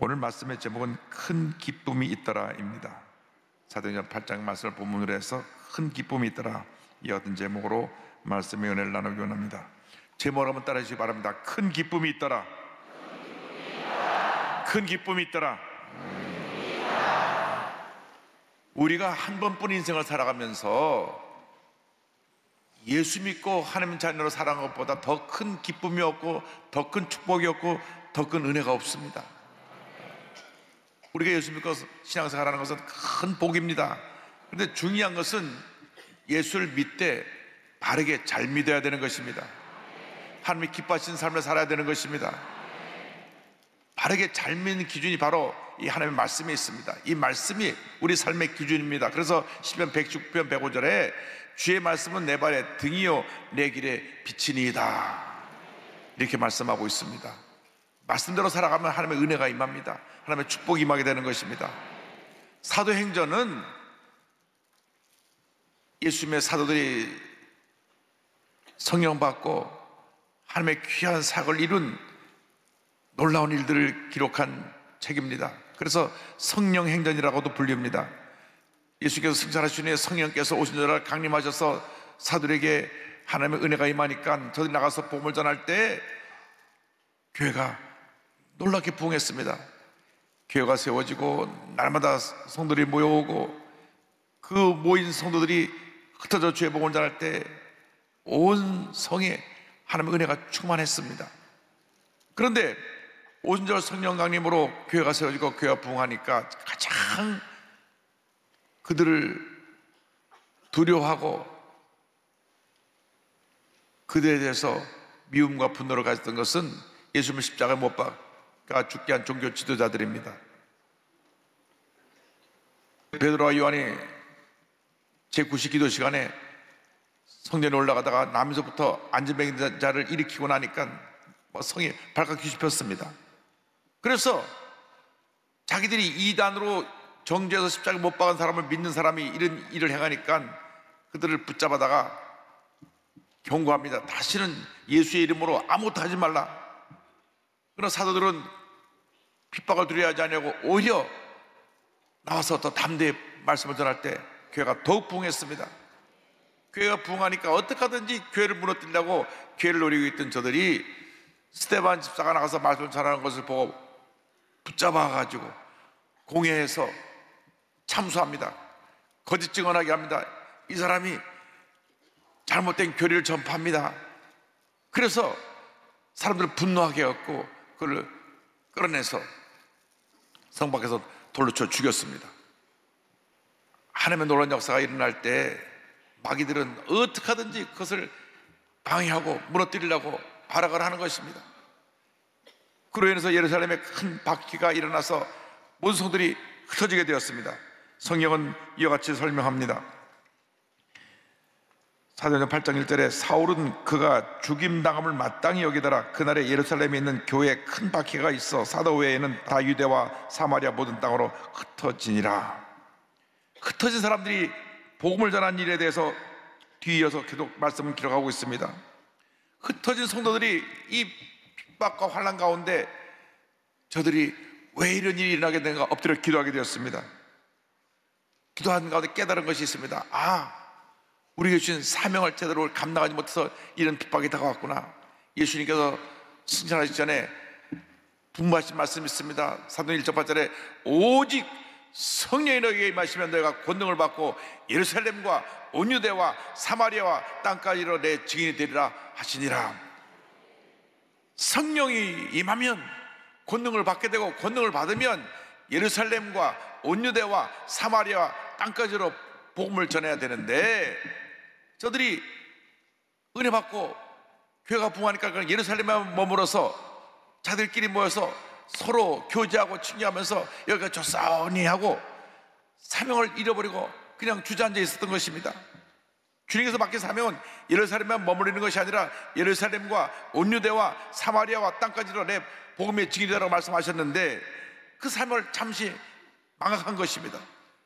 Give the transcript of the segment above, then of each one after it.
오늘 말씀의 제목은 큰 기쁨이 있더라입니다. 사도행전 8장 말씀을 본문으로 해서 큰 기쁨이 있더라, 이 같은 제목으로 말씀의 은혜를 나누기 원합니다. 제목을 한번 따라 주시기 바랍니다. 큰 기쁨이 있더라. 큰 기쁨이 있더라. 우리가 한 번뿐 인생을 살아가면서 예수 믿고 하나님 자녀로 살아간 것보다 더 큰 기쁨이 없고, 더 큰 축복이 없고, 더 큰 은혜가 없습니다. 우리가 예수 믿고 신앙생활하는 것은 큰 복입니다. 그런데 중요한 것은 예수를 믿되 바르게 잘 믿어야 되는 것입니다. 하나님이 기뻐하시는 삶을 살아야 되는 것입니다. 바르게 잘 믿는 기준이 바로 이 하나님의 말씀에 있습니다. 이 말씀이 우리 삶의 기준입니다. 그래서 시편 119편 105절에 주의 말씀은 내 발의 등이요 내 길의 빛이니이다, 이렇게 말씀하고 있습니다. 말씀대로 살아가면 하나님의 은혜가 임합니다. 하나님의 축복이 임하게 되는 것입니다. 사도행전은 예수님의 사도들이 성령 받고 하나님의 귀한 사역을 이룬 놀라운 일들을 기록한 책입니다. 그래서 성령행전이라고도 불립니다. 예수께서 승천하신 후에 성령께서 오신 줄 강림하셔서 사도들에게 하나님의 은혜가 임하니까 저들이 나가서 복음을 전할 때 교회가 놀랍게 부흥했습니다. 교회가 세워지고 날마다 성도들이 모여오고, 그 모인 성도들이 흩어져 주의 복음을 전할 때 온 성에 하나님의 은혜가 충만했습니다. 그런데 오순절 성령 강림으로 교회가 세워지고 교회가 부흥하니까 가장 그들을 두려워하고 그들에 대해서 미움과 분노를 가졌던 것은 예수님을 십자가에 못 박아 죽게 한 종교 지도자들입니다. 베드로와 요한이 제9시 기도 시간에 성전에 올라가다가 남에서부터 안전뱅이 자를 일으키고 나니까 성이 발칵 뒤집혔습니다. 그래서 자기들이 이단으로 정죄해서 십자가에 못 박은 사람을 믿는 사람이 이런 일을 행하니까 그들을 붙잡아다가 경고합니다. 다시는 예수의 이름으로 아무것도 하지 말라. 그러나 사도들은 핍박을 두려워하지 않냐고 오히려 나와서 더 담대히 말씀을 전할 때 교회가 더욱 부흥했습니다. 교회가 부흥하니까 어떻게 하든지 교회를 무너뜨리려고 교회를 노리고 있던 저들이 스데반 집사가 나가서 말씀을 전하는 것을 보고 붙잡아가지고 공회에서 참수합니다. 거짓 증언하게 합니다. 이 사람이 잘못된 교리를 전파합니다. 그래서 사람들을 분노하게 해갖고 그를 끌어내서 성 밖에서 돌로 쳐 죽였습니다. 하나님의 놀라운 역사가 일어날 때 마귀들은 어떻게 하든지 그것을 방해하고 무너뜨리려고 발악을 하는 것입니다. 그로 인해서 예루살렘에 큰 박해가 일어나서 모든 성들이 흩어지게 되었습니다. 성경은 이와 같이 설명합니다. 사도행전 8장 1절에 사울은 그가 죽임당함을 마땅히 여기더라. 그날에 예루살렘에 있는 교회에 큰 박해가 있어 사도 외에는 다 유대와 사마리아 모든 땅으로 흩어지니라. 흩어진 사람들이 복음을 전한 일에 대해서 뒤이어서 계속 말씀을 기록하고 있습니다. 흩어진 성도들이 이 핍박과 환난 가운데 저들이 왜 이런 일이 일어나게 되는가 엎드려 기도하게 되었습니다. 기도하는 가운데 깨달은 것이 있습니다. 우리에게 주신 사명을 제대로 감당하지 못해서 이런 핍박이 다가왔구나. 예수님께서 승천하시기 전에 분부하신 말씀이 있습니다. 사도행전 1장 8절에 오직 성령이 너에게 임하시면 너희가 권능을 받고 예루살렘과 온 유대와 사마리아와 땅까지로 내 증인이 되리라 하시니라. 성령이 임하면 권능을 받게 되고, 권능을 받으면 예루살렘과 온 유대와 사마리아와 땅까지로 복음을 전해야 되는데, 저들이 은혜 받고 교회가 부흥하니까 예루살렘에 머물어서 자들끼리 모여서 서로 교제하고 친교하면서 여기가 조싸우니 하고 사명을 잃어버리고 그냥 주저앉아 있었던 것입니다. 주님께서 맡긴 사명은 예루살렘에 머무르는 것이 아니라 예루살렘과 온 유대와 사마리아와 땅까지로 내 복음의 증인이라고 말씀하셨는데, 그 사명을 잠시 망각한 것입니다.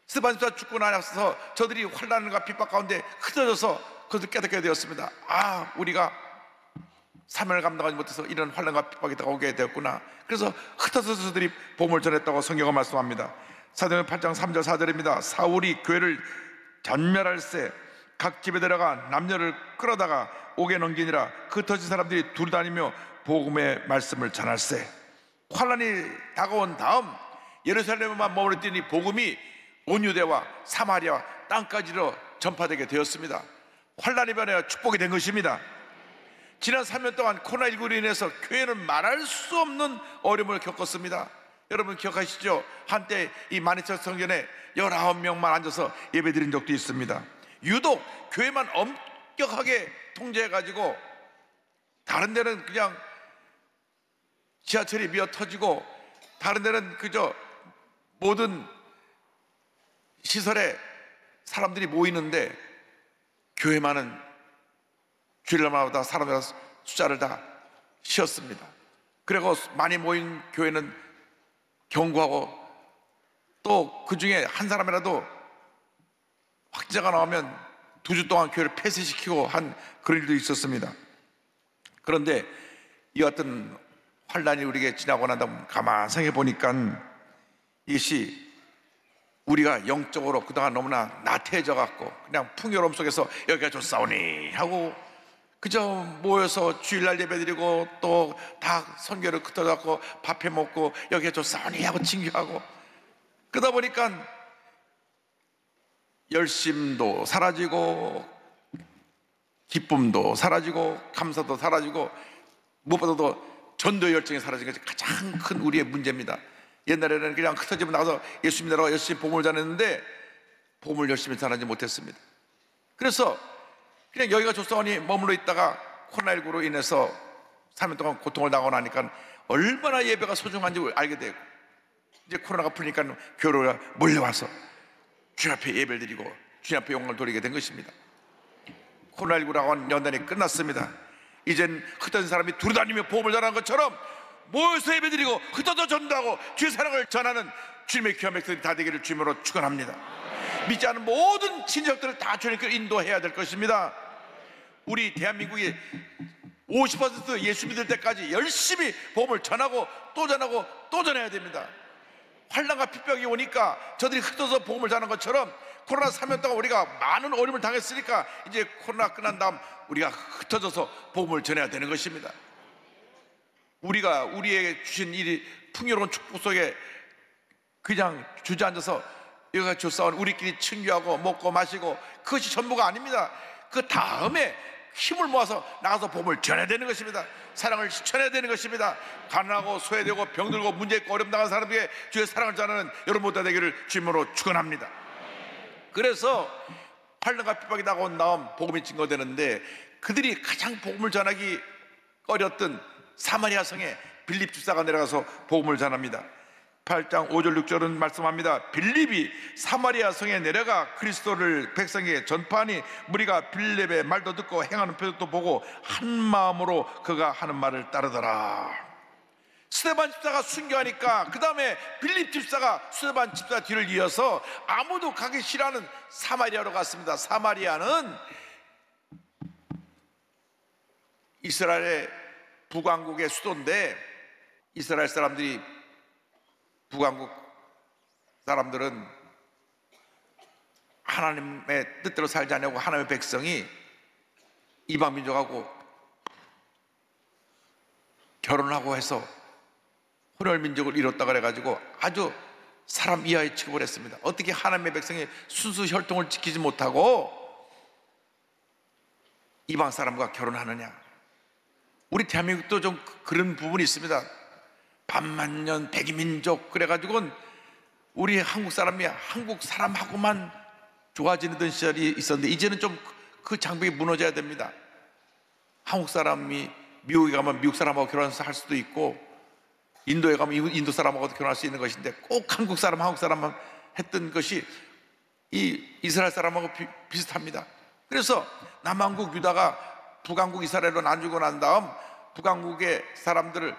스데반 집사 죽고 나서 저들이 환난과 핍박 가운데 흩어져서 그것을 깨닫게 되었습니다. 우리가 사명을 감당하지 못해서 이런 환난과 핍박이 다가오게 되었구나. 그래서 흩어져서 저들이 복음을 전했다고 성경은 말씀합니다. 사도행전 8장 3절 4절입니다. 사울이 교회를 전멸할세 각 집에 들어가 남녀를 끌어다가 옥에 넘기니라. 흩어진 사람들이 두루다니며 복음의 말씀을 전할세. 환난이 다가온 다음 예루살렘에만 머무르더니 복음이 온 유대와 사마리아 땅까지로 전파되게 되었습니다. 환난이 변하여 축복이 된 것입니다. 지난 3년 동안 코로나19로 인해서 교회는 말할 수 없는 어려움을 겪었습니다. 여러분 기억하시죠? 한때 이 만인천 성전에 19명만 앉아서 예배드린 적도 있습니다. 유독 교회만 엄격하게 통제해가지고 다른 데는 그냥 지하철이 미어 터지고 다른 데는 그저 모든 시설에 사람들이 모이는데 교회만은 주일날마다 사람들 숫자를 다 쉬었습니다. 그리고 많이 모인 교회는 경고하고 또 그 중에 한 사람이라도 확진자가 나오면 2주 동안 교회를 폐쇄시키고 한 그런 일도 있었습니다. 그런데 이 같은 환란이 우리에게 지나고 난 다음 가만 생각해 보니까 이것이 우리가 영적으로 그동안 너무나 나태해져 갖고 그냥 풍요로움 속에서 여기가 좋사오니 하고 그저 모여서 주일날 예배드리고 또 다 선교를 흩어져갖고 밥해 먹고 여기가 좋사오니 하고 친교하고 그러다 보니까 열심도 사라지고 기쁨도 사라지고 감사도 사라지고 무엇보다도 전도의 열정이 사라진 것이 가장 큰 우리의 문제입니다. 옛날에는 그냥 흩어지면 나가서 예수 믿으라고 열심히 복음을 전했는데 복음을 열심히 전하지 못했습니다. 그래서 그냥 여기가 좋사오니 머물러 있다가 코로나19로 인해서 3년 동안 고통을 당하고 나니까 얼마나 예배가 소중한지 알게 되고 이제 코로나가 풀리니까 교회로 몰려와서 주님 앞에 예배를 드리고 주님 앞에 영광을 돌리게 된 것입니다. 코로나19라고 하는 연단이 끝났습니다. 이젠 흩어진 사람이 두루다니며 복음을 전하는 것처럼 모여서 예배드리고 흩어져 전도하고 주의 사랑을 전하는 주님의 귀한 백성들이 다 되기를 주님으로 축원합니다. 믿지 않는 모든 친척들을 다 주님께 인도해야 될 것입니다. 우리 대한민국이 50% 예수 믿을 때까지 열심히 복음을 전하고 또 전하고 또 전해야 됩니다. 환난과 핍박이 오니까 저들이 흩어져서 복음을 전하는 것처럼 코로나 3년 동안 우리가 많은 어려움을 당했으니까 이제 코로나 끝난 다음 우리가 흩어져서 복음을 전해야 되는 것입니다. 우리가 우리에게 주신 이 풍요로운 축복 속에 그냥 주저앉아서 여기가 좋사온 우리끼리 친교하고 먹고 마시고 그것이 전부가 아닙니다. 그 다음에 힘을 모아서 나가서 복음을 전해야 되는 것입니다. 사랑을 실천해야 되는 것입니다. 가난하고 소외되고 병들고 문제 있고 어려움 당한 사람에게 주의 사랑을 전하는 여러분 모두 되기를 주님으로 축원합니다. 그래서 환난과 핍박이 다가온 다음 복음이 증거되는데 그들이 가장 복음을 전하기 어렸던 사마리아 성에 빌립 집사가 내려가서 복음을 전합니다. 8장 5절 6절은 말씀합니다. 빌립이 사마리아 성에 내려가 그리스도를 백성에게 전파하니 무리가 빌립의 말도 듣고 행하는 표적도 보고 한 마음으로 그가 하는 말을 따르더라. 스데반 집사가 순교하니까 그 다음에 빌립 집사가 스데반 집사 뒤를 이어서 아무도 가기 싫어하는 사마리아로 갔습니다. 사마리아는 이스라엘의 북왕국의 수도인데 이스라엘 사람들이 북왕국 사람들은 하나님의 뜻대로 살지 않냐고 하나님의 백성이 이방 민족하고 결혼하고 해서 혼혈 민족을 이뤘다 그래가지고 아주 사람 이하의 취급을 했습니다. 어떻게 하나님의 백성이 순수 혈통을 지키지 못하고 이방 사람과 결혼하느냐. 우리 대한민국도 좀 그런 부분이 있습니다. 반만년 백이민족 그래가지고는 우리 한국 사람이 한국 사람하고만 좋아지는 시절이 있었는데 이제는 좀 그 장벽이 무너져야 됩니다. 한국 사람이 미국에 가면 미국 사람하고 결혼해서 할 수도 있고 인도에 가면 인도 사람하고도 결혼할 수 있는 것인데 꼭 한국 사람 한국 사람만 했던 것이 이 이스라엘 사람하고 비슷합니다. 그래서 남한국 유다가 북왕국 이스라엘로 나누고 난 다음 북왕국의 사람들을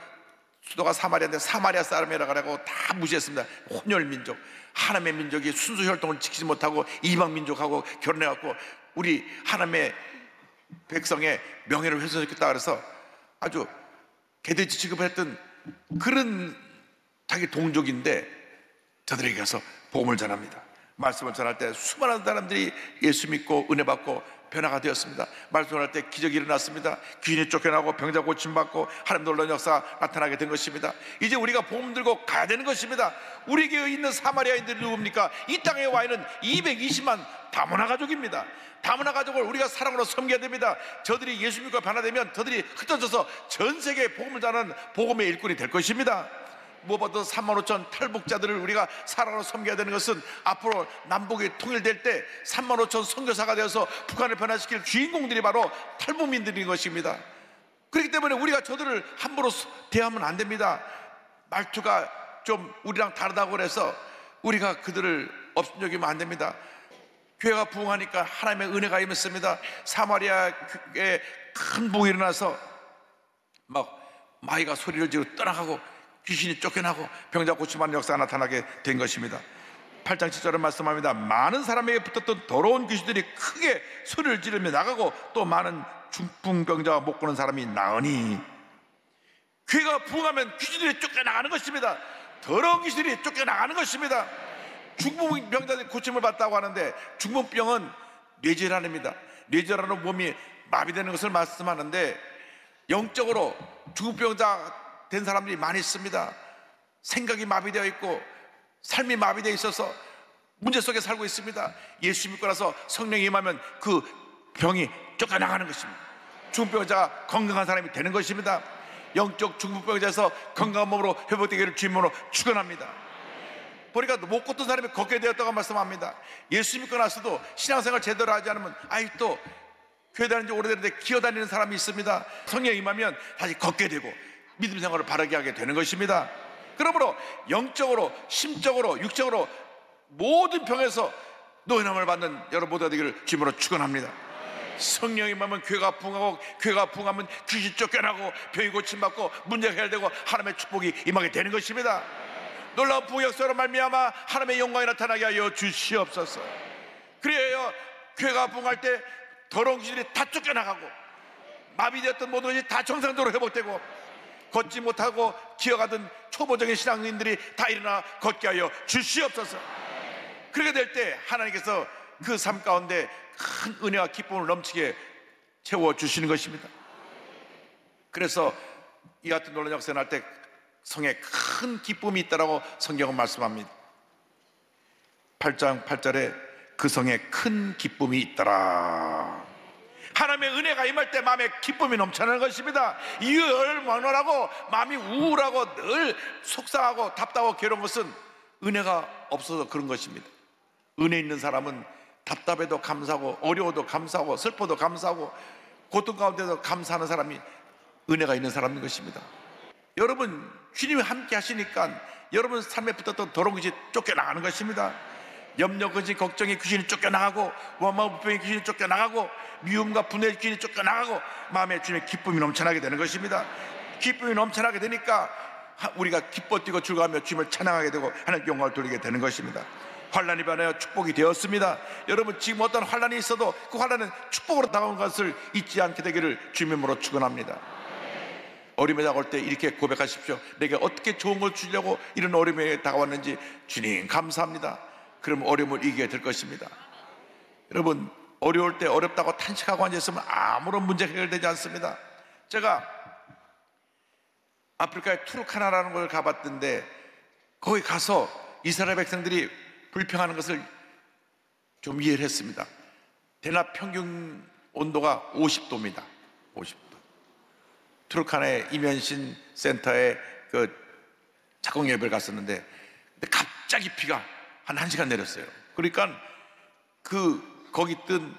수도가 사마리아인데 사마리아 사람이라고 하고 다 무시했습니다. 혼혈 민족, 하나님의 민족이 순수 혈통을 지키지 못하고 이방 민족하고 결혼해갖고 우리 하나님의 백성의 명예를 훼손시켰다 그래서 아주 개돼지 취급했던 그런 자기 동족인데 저들에게 가서 복음을 전합니다. 말씀을 전할 때 수많은 사람들이 예수 믿고 은혜 받고 변화가 되었습니다. 말씀을 할 때 기적이 일어났습니다. 귀신이 쫓겨나고 병자 고침받고 하나님 놀라운 역사가 나타나게 된 것입니다. 이제 우리가 복음 들고 가야 되는 것입니다. 우리에게 있는 사마리아인들이 누굽니까? 이 땅에 와 있는 220만 다문화 가족입니다. 다문화 가족을 우리가 사랑으로 섬겨야 됩니다. 저들이 예수 믿고 변화되면 저들이 흩어져서 전 세계에 복음을 전하는 복음의 일꾼이 될 것입니다. 무엇보다 3만 5천 탈북자들을 우리가 사랑으로 섬겨야 되는 것은 앞으로 남북이 통일될 때 3만 5천 선교사가 되어서 북한을 변화시킬 주인공들이 바로 탈북민들인 것입니다. 그렇기 때문에 우리가 저들을 함부로 대하면 안 됩니다. 말투가 좀 우리랑 다르다고 그래서 우리가 그들을 업신여기면 안 됩니다. 교회가 부흥하니까 하나님의 은혜가 임했습니다. 사마리아에 큰 부흥이 일어나서 막 마귀가 소리를 지르고 떠나가고 귀신이 쫓겨나고 병자 고침하는 역사가 나타나게 된 것입니다. 8장 7절에 말씀합니다. 많은 사람에게 붙었던 더러운 귀신들이 크게 소리를 지르며 나가고 또 많은 중풍병자와 못 고는 사람이 나으니, 교회가 부흥하면 귀신들이 쫓겨나가는 것입니다. 더러운 귀신들이 쫓겨나가는 것입니다. 중풍병자들이 고침을 받다고 하는데 중풍병은 뇌질환입니다. 뇌질환으로 몸이 마비되는 것을 말씀하는데 영적으로 중풍병자 된 사람들이 많이 있습니다. 생각이 마비되어 있고 삶이 마비되어 있어서 문제 속에 살고 있습니다. 예수 믿고 나서 성령이 임하면 그 병이 쫓겨나가는 것입니다. 중풍병자가 건강한 사람이 되는 것입니다. 영적 중풍병자에서 건강한 몸으로 회복되기를 주님으로 축원합니다. 보니까 못 걷던 사람이 걷게 되었다고 말씀합니다. 예수 믿고 나서도 신앙생활 제대로 하지 않으면 또 교회 다니는 지 오래됐는데 기어다니는 사람이 있습니다. 성령이 임하면 다시 걷게 되고 믿음 생활을 바르게 하게 되는 것입니다. 그러므로 영적으로, 심적으로, 육적으로 모든 병에서 노인함을 받는 여러분 모두가 되기를 주님으로 축원합니다. 성령이 임하면 교회가 부흥하고, 교회가 부흥하면 귀신 쫓겨나고 병이 고침받고 문제가 해결되고 하나님의 축복이 임하게 되는 것입니다. 놀라운 부흥 역사로 말미암아 하나님의 영광이 나타나게 하여 주시옵소서. 그래야 교회가 부흥할 때 더러운 귀신이 다 쫓겨나가고 마비되었던 모든 것이 다 정상적으로 회복되고 걷지 못하고 기어가던 초보적인 신앙인들이 다 일어나 걷게 하여 주시옵소서. 그렇게 될 때 하나님께서 그 삶 가운데 큰 은혜와 기쁨을 넘치게 채워주시는 것입니다. 그래서 이 같은 놀라운 역사가 날 때 성에 큰 기쁨이 있다라고 성경은 말씀합니다. 8장 8절에 그 성에 큰 기쁨이 있더라. 하나님의 은혜가 임할 때 마음에 기쁨이 넘쳐나는 것입니다. 늘 원원하고 마음이 우울하고 늘 속상하고 답답하고 괴로운 것은 은혜가 없어서 그런 것입니다. 은혜 있는 사람은 답답해도 감사하고 어려워도 감사하고 슬퍼도 감사하고 고통 가운데도 감사하는 사람이 은혜가 있는 사람인 것입니다. 여러분 주님이 함께 하시니까 여러분 삶에 붙었던 더러운 것이 쫓겨나가는 것입니다. 염려, 근심, 걱정의 귀신이 쫓겨나가고 원망, 불평의 귀신이 쫓겨나가고 미움과 분해의 귀신이 쫓겨나가고 마음에 주님의 기쁨이 넘쳐나게 되는 것입니다. 기쁨이 넘쳐나게 되니까 우리가 기뻐 뛰고 즐거워하며 주님을 찬양하게 되고 하나님께 영광을 돌리게 되는 것입니다. 환난이 변하여 축복이 되었습니다. 여러분 지금 어떤 환난이 있어도 그 환난은 축복으로 다가온 것을 잊지 않게 되기를 주님으로 축원합니다. 어려움이 다가올 때 이렇게 고백하십시오. 내게 어떻게 좋은 걸 주려고 이런 어려움이 다가왔는지 주님 감사합니다. 그럼 어려움을 이기게 될 것입니다. 여러분 어려울 때 어렵다고 탄식하고 앉아있으면 아무런 문제가 해결되지 않습니다. 제가 아프리카의 투르카나라는 곳을 가봤던데 거기 가서 이스라엘 백성들이 불평하는 것을 좀 이해를 했습니다. 대낮 평균 온도가 50도입니다. 50도. 투르카나의 이면신 센터에 그 작곡 예배를 갔었는데 근데 갑자기 비가 한 1시간 내렸어요. 그러니까 거기 뜬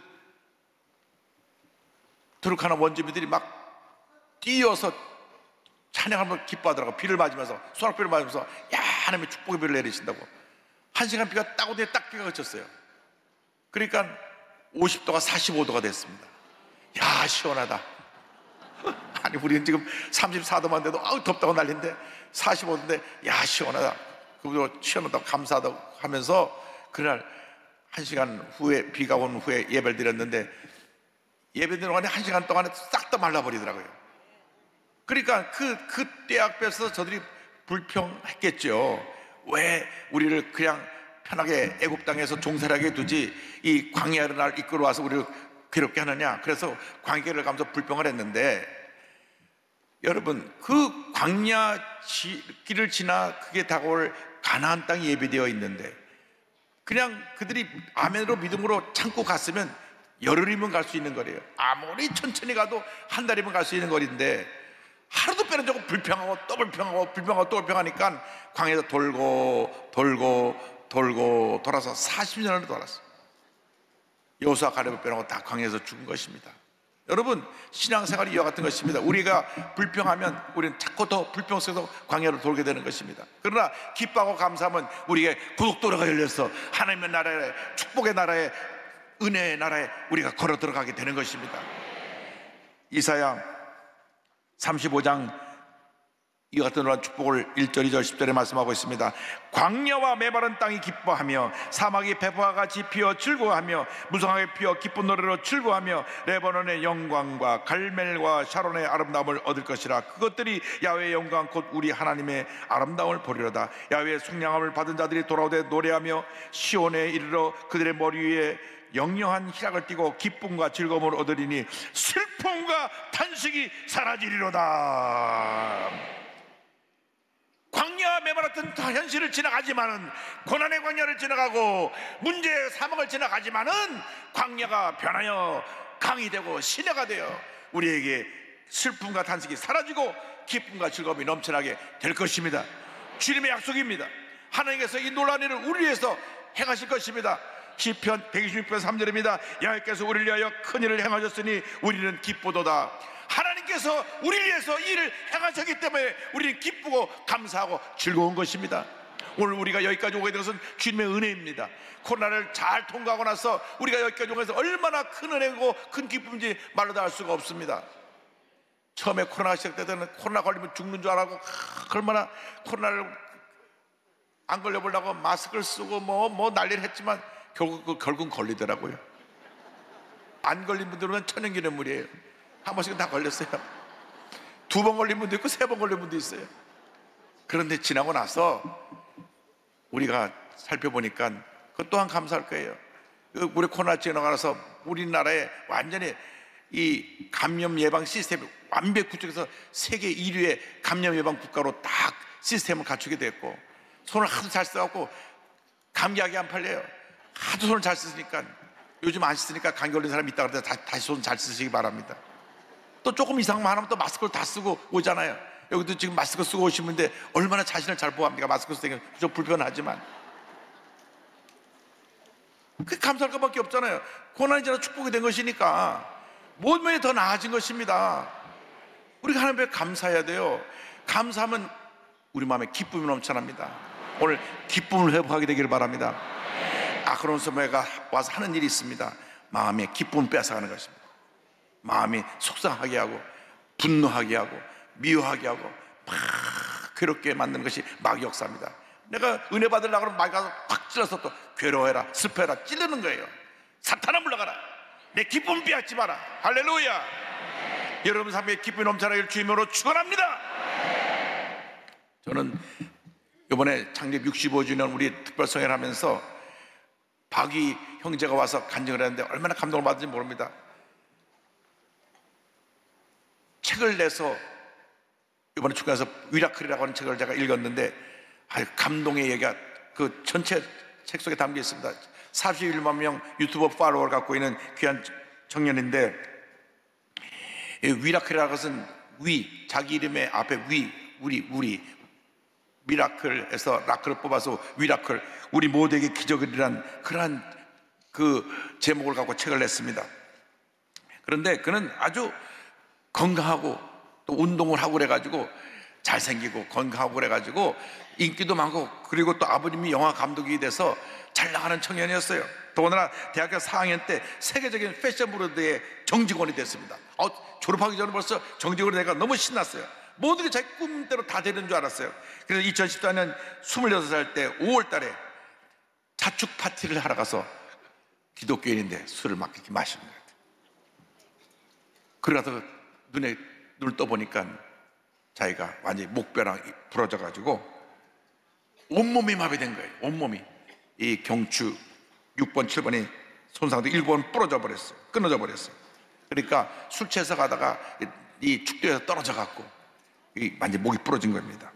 투르카나 원주민들이 막 뛰어서 찬양을 기뻐하더라고. 비를 맞으면서 소낙비를 맞으면서 야 하나님의 축복의 비를 내리신다고. 1시간 비가 딱 오더니 딱 비가 그쳤어요. 그러니까 50도가 45도가 됐습니다. 야 시원하다. 아니 우리는 지금 34도만 돼도 아우 덥다고 난리인데 45도인데 야 시원하다. 그리고 시원하다고 감사하다고 하면서 그날 1시간 후에 비가 온 후에 예배를 드렸는데 예배 드리는 동안에 1시간 동안에 싹 다 말라버리더라고요. 그러니까 그때 앞에서 저들이 불평했겠죠. 왜 우리를 그냥 편하게 애굽 땅에서 종살하게 두지 이 광야를 날 이끌어 와서 우리를 괴롭게 하느냐. 그래서 광야를 가면서 불평을 했는데, 여러분, 그 광야 길을 지나 그게 다가올 가나안 땅이 예비되어 있는데 그냥 그들이 아멘으로 믿음으로 참고 갔으면 열흘이면 갈 수 있는 거래요. 아무리 천천히 가도 한 달이면 갈 수 있는 거리인데 하루도 빼놓고 불평하고 또 불평하고 불평하고 또 불평하니까 광야에서 돌고 돌아서 40년을 돌았어. 여호수아 갈렙을 빼놓고 다 광야에서 죽은 것입니다. 여러분, 신앙생활이 이와 같은 것입니다. 우리가 불평하면 우리는 자꾸 더 불평 속에서 광야로 돌게 되는 것입니다. 그러나 기뻐하고 감사하면 우리에게 고속도로가 열려서 하나님의 나라에, 축복의 나라에, 은혜의 나라에 우리가 걸어 들어가게 되는 것입니다. 이사야 35장 이와 같은 놀라운 축복을 1절, 2절, 10절에 말씀하고 있습니다. 광야와 메마른 땅이 기뻐하며 사막이 배포와 같이 피어 즐거워하며 무성하게 피어 기쁜 노래로 즐거워하며 레바논의 영광과 갈멜과 샤론의 아름다움을 얻을 것이라. 그것들이 야훼의 영광 곧 우리 하나님의 아름다움을 보리로다. 야훼의 속량함을 받은 자들이 돌아오되 노래하며 시온에 이르러 그들의 머리 위에 영영한 희락을 띠고 기쁨과 즐거움을 얻으리니 슬픔과 탄식이 사라지리로다. 광야와 메마랐던 현실을 지나가지만은, 고난의 광야를 지나가고 문제의 사막을 지나가지만은 광야가 변하여 강이 되고 시내가 되어 우리에게 슬픔과 탄식이 사라지고 기쁨과 즐거움이 넘쳐나게 될 것입니다. 주님의 약속입니다. 하나님께서 이 놀라운 일을 우리 위해서 행하실 것입니다. 시편 126편 3절입니다. 여호와께서 우리를 위하여 큰 일을 행하셨으니 우리는 기쁘도다. 하나님께서 우리를 위해서 이 일을 행하셨기 때문에 우리는 기쁘고 감사하고 즐거운 것입니다. 오늘 우리가 여기까지 오게 된 것은 주님의 은혜입니다. 코로나를 잘 통과하고 나서 우리가 여기까지 오게 돼서 얼마나 큰 은혜고 큰 기쁨인지 말로 다 할 수가 없습니다. 처음에 코로나가 시작될 때는 코로나 걸리면 죽는 줄 알고 얼마나 코로나를 안 걸려보려고 마스크를 쓰고 뭐 난리를 했지만 결국은 걸리더라고요. 안 걸린 분들은 천연기념물이에요. 한 번씩은 다 걸렸어요. 2번 걸린 분도 있고 3번 걸린 분도 있어요. 그런데 지나고 나서 우리가 살펴보니까 그것 또한 감사할 거예요. 우리 코로나 지나가서 우리나라에 완전히 이 감염 예방 시스템이 완벽히 구축해서 세계 1위의 감염 예방 국가로 딱 시스템을 갖추게 됐고, 손을 하도 잘 써갖고 감기약이 안 팔려요. 하도 손을 잘 쓰니까. 요즘 안 씻으니까 감기 걸린 사람이 있다 그래서 다시 손 잘 쓰시기 바랍니다. 또 조금 이상만 하면 또 마스크를 다 쓰고 오잖아요. 여기도 지금 마스크 쓰고 오신 분인데 얼마나 자신을 잘 보호합니까? 마스크 쓰니까 좀 불편하지만 그 감사할 것밖에 없잖아요. 고난이 지나 축복이 된 것이니까 모든 면이 더 나아진 것입니다. 우리가 하나님 앞에 감사해야 돼요. 감사하면 우리 마음에 기쁨이 넘쳐납니다. 오늘 기쁨을 회복하게 되기를 바랍니다. 아크론 소매가 와서 하는 일이 있습니다. 마음의 기쁨을 뺏어가는 것입니다. 마음이 속상하게 하고 분노하게 하고 미워하게 하고 막 괴롭게 만드는 것이 마귀 역사입니다. 내가 은혜 받으려고 하면 마귀가 확 찔러서 또 괴로워해라, 슬퍼해라 찌르는 거예요. 사탄아 물러가라, 내 기쁨 빼앗지 마라. 할렐루야. 여러분 삶에 기쁨이 넘쳐나길 주님으로 축원합니다. 저는 이번에 창립 65주년 우리 특별성회를 하면서 박이 형제가 와서 간증을 했는데 얼마나 감동을 받은지 모릅니다. 책을 내서 이번에 축구에서 위라클이라고 하는 책을 제가 읽었는데 감동의 얘기가 그 전체 책 속에 담겨 있습니다. 41만 명 유튜버 팔로워를 갖고 있는 귀한 청년인데, 위라클이라는 것은 위, 자기 이름의 앞에 위, 우리 미라클에서 라클을 뽑아서 위라클, 우리 모두에게 기적이란 그러한 그 제목을 갖고 책을 냈습니다. 그런데 그는 아주 건강하고 또 운동을 하고 그래가지고 잘생기고 건강하고 그래가지고 인기도 많고, 그리고 또 아버님이 영화 감독이 돼서 잘 나가는 청년이었어요. 더군다나 대학교 4학년 때 세계적인 패션 브랜드의 정직원이 됐습니다. 졸업하기 전에 벌써 정직원이 되니까 너무 신났어요. 모든 게 자기 꿈대로 다 되는 줄 알았어요. 그래서 2014년 26살 때 5월 달에 자축 파티를 하러 가서 기독교인인데 술을 막 이렇게 마시는 거예요. 그러고서 눈을 떠보니까 자기가 완전히 목뼈랑 부러져 가지고 온몸이 마비된 거예요. 온몸이. 이 경추 6번 7번이 손상도 1번 부러져 버렸어요. 끊어져 버렸어요. 그러니까 술 취해서 가다가 이 축도에서 떨어져 갖고 완전히 목이 부러진 겁니다.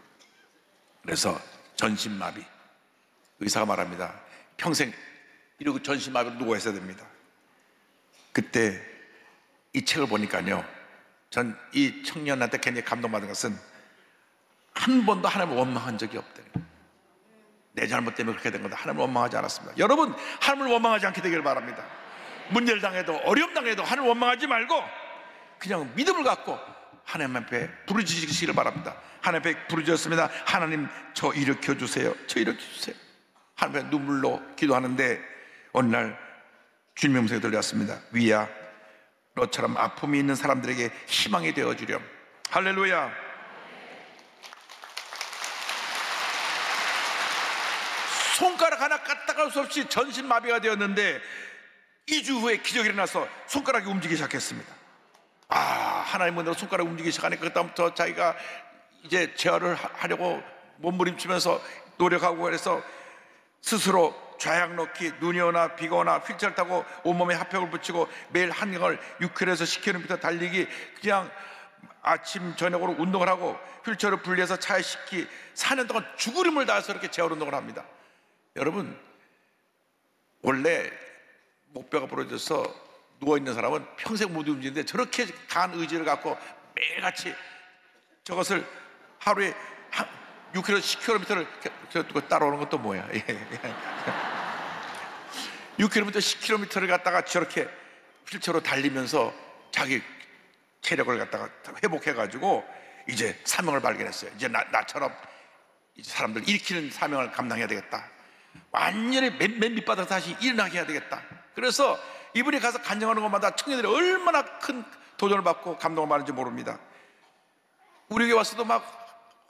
그래서 전신마비. 의사가 말합니다. 평생 이러고 전신마비로 누워 있어야 됩니다. 그때 이 책을 보니까요, 전 이 청년한테 굉장히 감동받은 것은 한 번도 하나님을 원망한 적이 없대요. 내 잘못 때문에 그렇게 된 건데 하나님을 원망하지 않았습니다. 여러분, 하나님을 원망하지 않게 되기를 바랍니다. 문제를 당해도 어려움 당해도 하나님을 원망하지 말고 그냥 믿음을 갖고 하나님 앞에 부르짖으시기를 바랍니다. 하나님 앞에 부르짖었습니다. 하나님, 저 일으켜 주세요. 저 일으켜 주세요. 하나님 앞에 눈물로 기도하는데 어느 날 주님의 음성이 들려왔습니다. 위야, 너처럼 아픔이 있는 사람들에게 희망이 되어주렴. 할렐루야. 손가락 하나 까딱할 수 없이 전신마비가 되었는데 2주 후에 기적이 일어나서 손가락이 움직이기 시작했습니다. 하나님 은혜로 손가락이 움직이기 시작하니까 그다음부터 자기가 이제 재활을 하려고 몸부림치면서 노력하고 그래서 스스로 좌약 넣기, 눈이 오나 비가 오나 휠체어를 타고 온몸에 핫팩을 붙이고 매일 한강을 6km에서 10km 달리기, 그냥 아침 저녁으로 운동을 하고 휠체어를 분리해서 차에 싣기, 4년 동안 죽으림을 다해서 이렇게 재활 운동을 합니다. 여러분, 원래 목뼈가 부러져서 누워있는 사람은 평생 못 움직이는데 저렇게 강한 의지를 갖고 매일같이 저것을 하루에 6km, 10km를 따라오는 것도 뭐야. 6km, 10km를 갖다가 저렇게 휠체어로 달리면서 자기 체력을 갖다가 회복해가지고 이제 사명을 발견했어요. 이제 나처럼 이제 사람들 일으키는 사명을 감당해야 되겠다. 완전히 맨 밑바닥 다시 일어나게 해야 되겠다. 그래서 이분이 가서 간증하는 것마다 청년들이 얼마나 큰 도전을 받고 감동을 받는지 모릅니다. 우리 교회 와서도 막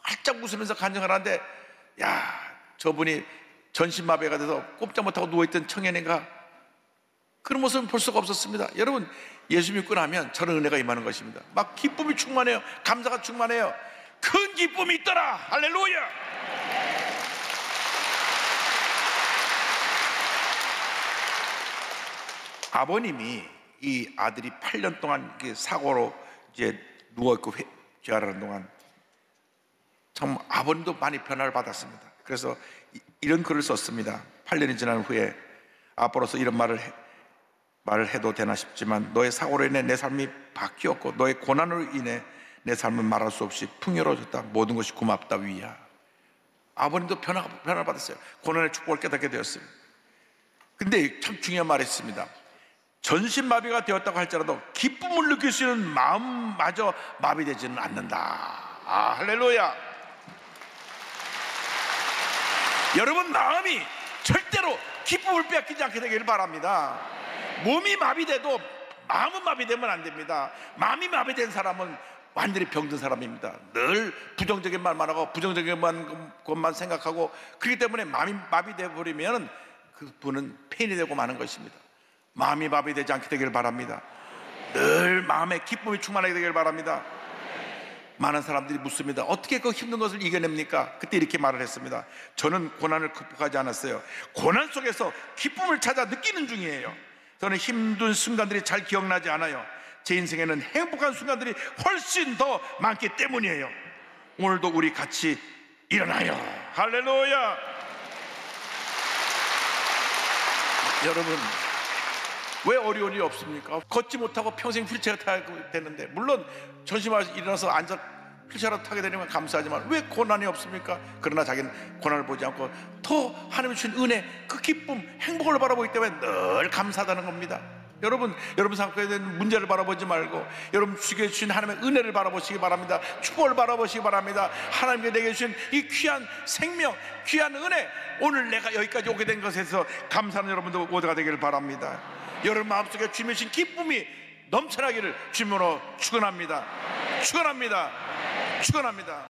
활짝 웃으면서 간증을 하는데, 야, 저분이 전신마비가 돼서 꼼짝 못하고 누워있던 청년인가, 그런 모습은 볼 수가 없었습니다. 여러분, 예수 믿고 나면 저런 은혜가 임하는 것입니다. 막 기쁨이 충만해요. 감사가 충만해요. 큰 기쁨이 있더라. 할렐루야. 아버님이 이 아들이 8년 동안 사고로 이제 누워있고 재활하는 동안 참 아버님도 많이 변화를 받았습니다. 그래서 이런 글을 썼습니다. 8년이 지난 후에 앞으로서 이런 말을 해도 되나 싶지만, 너의 사고로 인해 내 삶이 바뀌었고 너의 고난으로 인해 내 삶은 말할 수 없이 풍요로워졌다. 모든 것이 고맙다 위야. 아버님도 변화를 받았어요. 고난의 축복을 깨닫게 되었습니다. 근데 참 중요한 말이 있습니다. 전신마비가 되었다고 할지라도 기쁨을 느낄 수 있는 마음마저 마비되지는 않는다. 할렐루야. 여러분, 마음이 절대로 기쁨을 빼앗기지 않게 되기를 바랍니다. 몸이 마비돼도 마음은 마비되면 안 됩니다. 마음이 마비된 사람은 완전히 병든 사람입니다. 늘 부정적인 말만 하고 부정적인 것만 생각하고, 그렇기 때문에 마음이 마비돼 버리면 그분은 폐인이 되고 마는 것입니다. 마음이 마비되지 않게 되기를 바랍니다. 늘 마음에 기쁨이 충만하게 되기를 바랍니다. 많은 사람들이 묻습니다. 어떻게 그 힘든 것을 이겨냅니까? 그때 이렇게 말을 했습니다. 저는 고난을 극복하지 않았어요. 고난 속에서 기쁨을 찾아 느끼는 중이에요. 저는 힘든 순간들이 잘 기억나지 않아요. 제 인생에는 행복한 순간들이 훨씬 더 많기 때문이에요. 오늘도 우리 같이 일어나요. 할렐루야. 여러분, 왜 어려운 일이 없습니까? 걷지 못하고 평생 휠체어 타고 되는데, 물론 전심하고 일어나서 앉아 휠체어로 타게 되면 감사하지만 왜 고난이 없습니까? 그러나 자기는 고난을 보지 않고 더 하나님이 주신 은혜, 그 기쁨, 행복을 바라보기 때문에 늘 감사하다는 겁니다. 여러분 삶에 대한 문제를 바라보지 말고 여러분 주께 주신 하나님의 은혜를 바라보시기 바랍니다. 축복을 바라보시기 바랍니다. 하나님께 내게 주신 이 귀한 생명, 귀한 은혜, 오늘 내가 여기까지 오게 된 것에서 감사하는 여러분들 모두가 되기를 바랍니다. 여러분 마음속에 주님의 주신 기쁨이 넘쳐나기를 주님으로 축원합니다. 축원합니다. 축원합니다.